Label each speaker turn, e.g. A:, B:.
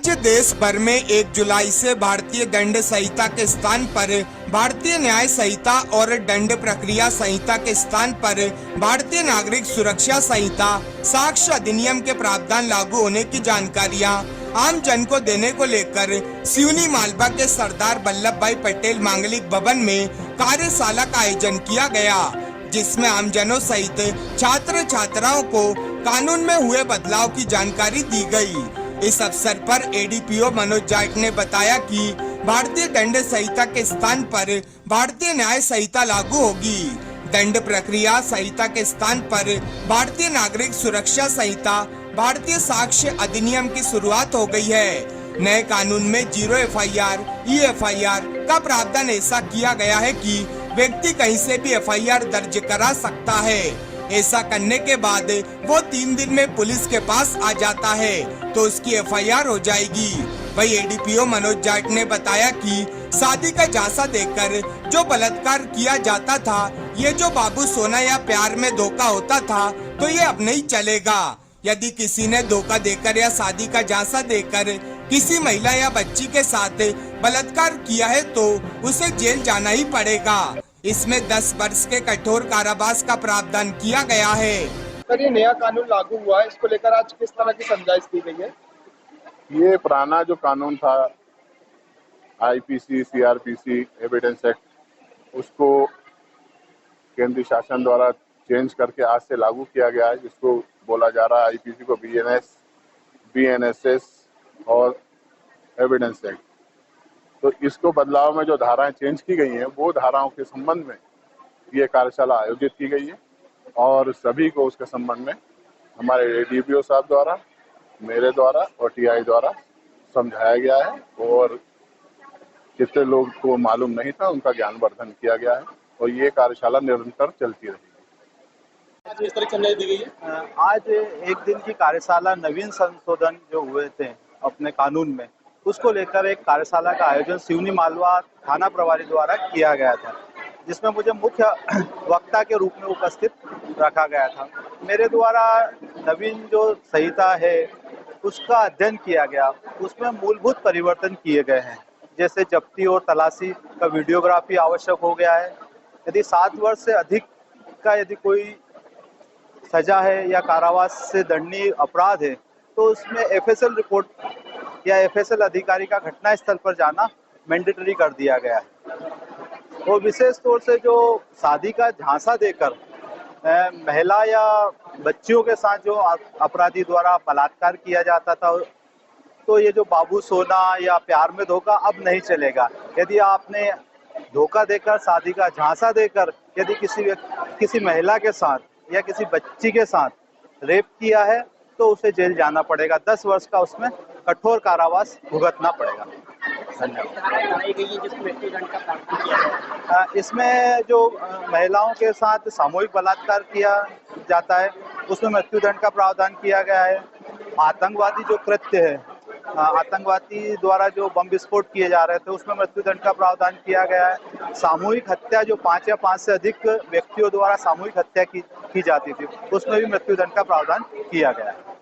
A: आज देश भर में 1 जुलाई से भारतीय दंड संहिता के स्थान पर भारतीय न्याय संहिता और दंड प्रक्रिया संहिता के स्थान पर भारतीय नागरिक सुरक्षा संहिता साक्ष्य अधिनियम के प्रावधान लागू होने की जानकारियां आम जन को देने को लेकर सिवनी मालवा के सरदार वल्लभ भाई पटेल मांगलिक भवन में कार्यशाला का आयोजन किया गया, जिसमें आमजनों सहित छात्र छात्राओं को कानून में हुए बदलाव की जानकारी दी गई। इस अवसर पर एडीपीओ मनोज जाट ने बताया कि भारतीय दंड संहिता के स्थान पर भारतीय न्याय संहिता लागू होगी। दंड प्रक्रिया संहिता के स्थान पर भारतीय नागरिक सुरक्षा संहिता भारतीय साक्ष्य अधिनियम की शुरुआत हो गई है। नए कानून में 0 FIR, EFIR का प्रावधान ऐसा किया गया है कि व्यक्ति कहीं से भी FIR दर्ज करा सकता है। ऐसा करने के बाद वो 3 दिन में पुलिस के पास आ जाता है तो उसकी FIR हो जाएगी। वही एडीपीओ मनोज जाट ने बताया कि शादी का झांसा देकर जो बलात्कार किया जाता था, ये जो बाबू सोना या प्यार में धोखा होता था, तो ये अब नहीं चलेगा। यदि किसी ने धोखा देकर या शादी का झांसा देकर किसी महिला या बच्ची के साथ बलात्कार किया है तो उसे जेल जाना ही पड़ेगा। इसमें 10 वर्ष के कठोर कारावास का प्रावधान किया गया है।
B: सर, ये नया कानून लागू हुआ है, इसको लेकर आज किस तरह की समझाइश दी गई है?
C: ये पुराना जो कानून था IPC, CRPC, एविडेंस एक्ट, उसको केंद्रीय शासन द्वारा चेंज करके आज से लागू किया गया है, जिसको बोला जा रहा है IPC को BNS, BNSS और एविडेंस एक्ट। तो इसको बदलाव में जो धाराएं चेंज की गई हैं, वो धाराओं के संबंध में ये कार्यशाला आयोजित की गई है और सभी को उसके संबंध में हमारे एडीपीओ साहब द्वारा, मेरे द्वारा और TI द्वारा समझाया गया है और जितने लोग को मालूम नहीं था उनका ज्ञानवर्धन किया गया है और ये कार्यशाला निरंतर चलती रहेगी।
B: आज इस तरह की समझाइश दी गई है।
D: आज एक दिन की कार्यशाला नवीन संशोधन जो हुए थे अपने कानून में, उसको लेकर एक कार्यशाला का आयोजन सिवनी मालवा थाना प्रभारी द्वारा किया गया था, जिसमें मुझे मुख्य वक्ता के रूप में उपस्थित रखा गया था। मेरे द्वारा नवीन जो संहिता है उसका अध्ययन किया गया, उसमें मूलभूत परिवर्तन किए गए हैं, जैसे जब्ती और तलाशी का वीडियोग्राफी आवश्यक हो गया है। यदि 7 वर्ष से अधिक का यदि कोई सजा है या कारावास से दंडनीय अपराध है तो उसमें FSL रिपोर्ट या FSL अधिकारी का घटना स्थल पर जाना मैंडेटरी कर दिया गया है। और विशेष तौर से जो शादी का झांसा देकर महिला या बच्चियों के साथ जो अपराधी द्वारा बलात्कार किया जाता था, तो ये जो बाबू सोना या प्यार में धोखा अब नहीं चलेगा। यदि आपने धोखा देकर, शादी का झांसा देकर यदि किसी महिला के साथ या किसी बच्ची के साथ रेप किया है तो उसे जेल जाना पड़ेगा। 10 वर्ष का उसमें कठोर कारावास भुगतना पड़ेगा। इसमें जो महिलाओं के साथ सामूहिक बलात्कार किया जाता है उसमें मृत्युदंड का प्रावधान किया गया है। आतंकवादी जो कृत्य है, आतंकवादी द्वारा जो बम विस्फोट किए जा रहे थे उसमें मृत्युदंड का प्रावधान किया गया है। सामूहिक हत्या जो 5 या 5 से अधिक व्यक्तियों द्वारा सामूहिक हत्या की जाती थी उसमें भी मृत्युदंड का प्रावधान किया गया है।